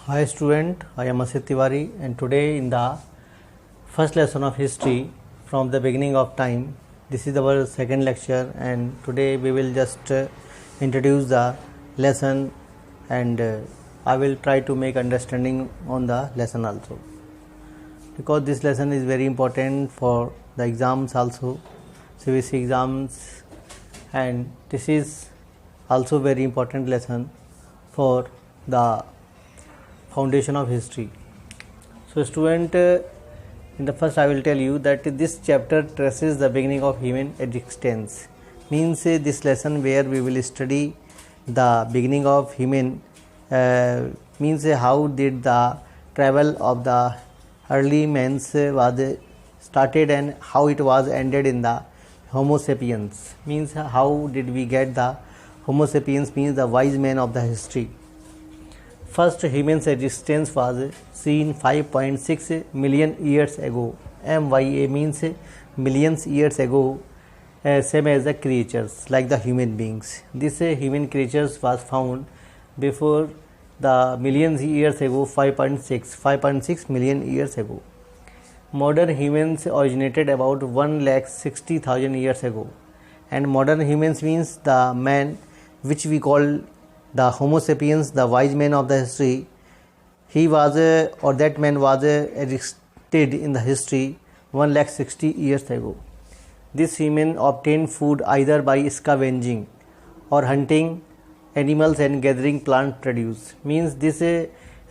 Hi student, I am Asit Tiwari and today in the first lesson of history from the beginning of time, this is our second lecture and today we will just introduce the lesson and I will try to make understanding on the lesson also, because this lesson is very important for the exams also, CBSE exams, and this is also very important lesson for the foundation of history. So student, in the first I will tell you that this chapter traces the beginning of human existence. Means this lesson where we will study the beginning of human, means how did the travel of the early men's was started and how it was ended in the Homo sapiens. Means how did we get the Homo sapiens, means the wise men of the history. First human's existence was seen 5.6 million years ago. MYA means millions years ago, same as the creatures like the human beings. This human creatures was found before the millions years ago, 5.6 million years ago. Modern humans originated about 1,60,000 years ago, and modern humans means the man which we call the Homo sapiens, the wise man of the history. He was or that man was existed in the history 1,60,000 years ago. This human obtained food either by scavenging or hunting animals and gathering plant produce. Means this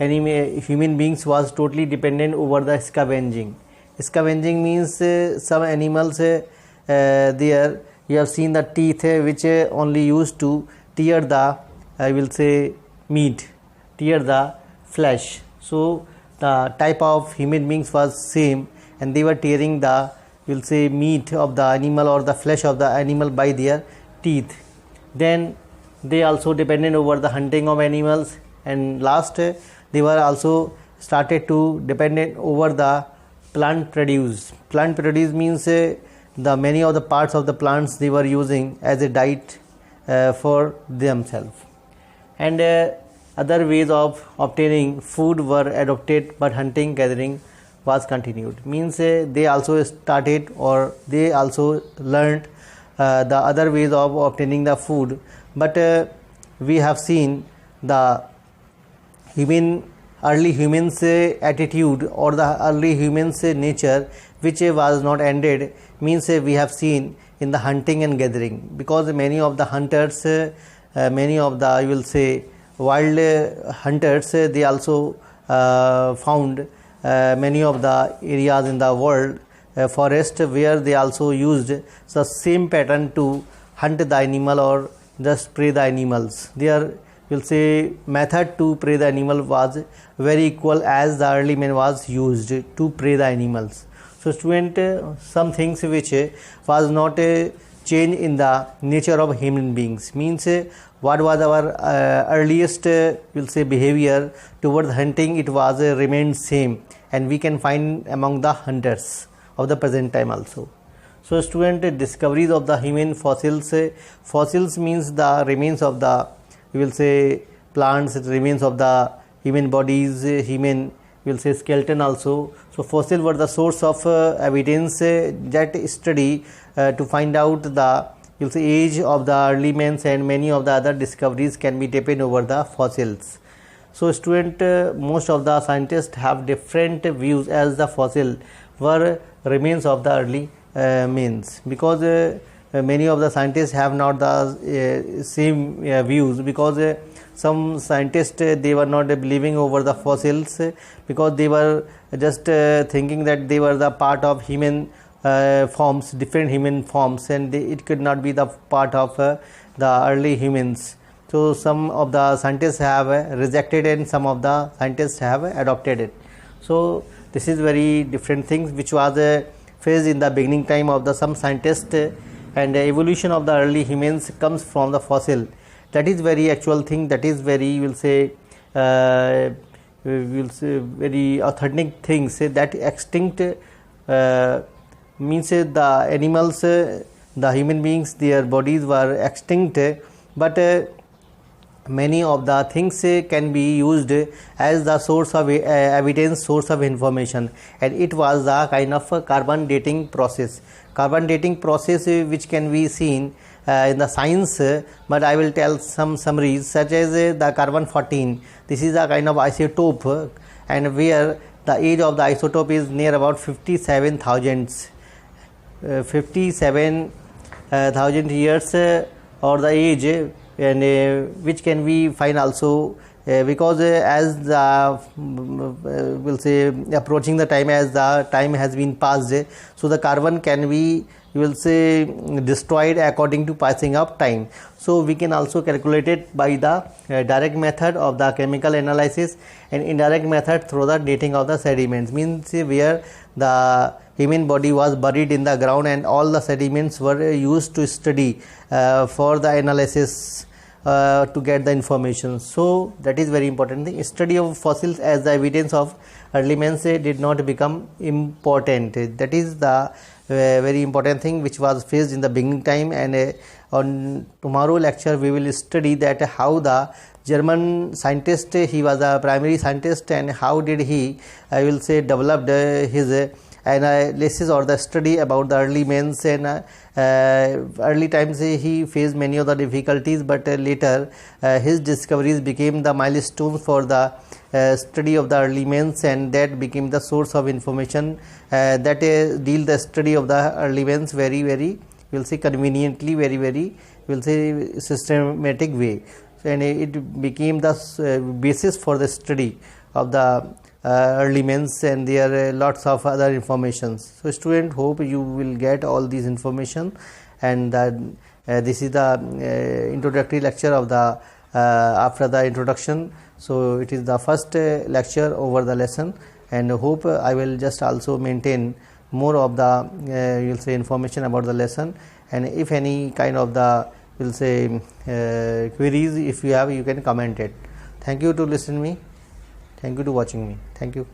human beings was totally dependent over the scavenging. Scavenging means some animals there you have seen the teeth which only used to tear the, I will say, meat, tear the flesh. So the type of human beings was same, and they were tearing the, will say, meat of the animal or the flesh of the animal by their teeth. Then they also depended over the hunting of animals, and last they were also started to dependent over the plant produce. Plant produce means the many of the parts of the plants they were using as a diet for themselves. And other ways of obtaining food were adopted, but hunting gathering was continued. Means they also started or they also learned the other ways of obtaining the food, but we have seen the early humans attitude or the early humans nature which was not ended. Means we have seen in the hunting and gathering, because many of the hunters, many of the, I will say, wild hunters, they also found many of the areas in the world, forest, where they also used the same pattern to hunt the animal or just prey the animals. Their, will say, method to prey the animal was very equal as the early man was used to prey the animals. So student, some things which was not change in the nature of human beings. Means what was our earliest, will say, behavior towards hunting, it was remained same, and we can find among the hunters of the present time also. So student, discoveries of the human fossils. Fossils means the remains of the, we will say, plants, remains of the human bodies, human, will say, skeleton also. So fossils were the source of evidence that study to find out the, you'll say, age of the early men, and many of the other discoveries can be depend over the fossils. So student, most of the scientists have different views as the fossil were remains of the early men, because many of the scientists have not the same views, because some scientists they were not believing over the fossils, because they were just thinking that they were the part of human forms, different human forms, and it could not be the part of the early humans. So some of the scientists have rejected and some of the scientists have adopted it. So this is very different things which was faced in the beginning time of the some scientists, and evolution of the early humans comes from the fossil. That is very actual thing, that is very, will say, very authentic things, that extinct means the animals, the human beings, their bodies were extinct, but many of the things can be used as the source of evidence, source of information, and it was the kind of carbon dating process. Carbon dating process which can be seen in the science, but I will tell some summaries, such as the carbon 14. This is a kind of isotope, and where the age of the isotope is near about 57,000 years, or the age, and which can be find also because as the will say approaching the time, as the time has been passed, so the carbon can be, you will say, destroyed according to passing of time. So we can also calculate it by the direct method of the chemical analysis, and indirect method through the dating of the sediments, means where the human body was buried in the ground and all the sediments were used to study for the analysis to get the information. So that is very important thing. Study of fossils as the evidence of early man did not become important. That is the very important thing which was faced in the beginning time, and on tomorrow lecture we will study that how the German scientist, he was a primary scientist, and how did he, I will say, developed his analysis or the study about the early men's, and early times he faced many of the difficulties, but later his discoveries became the milestones for the study of the early men's, and that became the source of information that deal the study of the early men's very, very, we'll say, conveniently, very, very, we'll say, systematic way, and it became the basis for the study of the early men's, and there are lots of other informations. So student, hope you will get all these information, and this is the introductory lecture of the after the introduction. So it is the first lecture over the lesson, and hope I will just also maintain more of the you will say information about the lesson, and if any kind of the will say queries if you have, you can comment it. Thank you to listen me. Thank you to watching me. Thank you.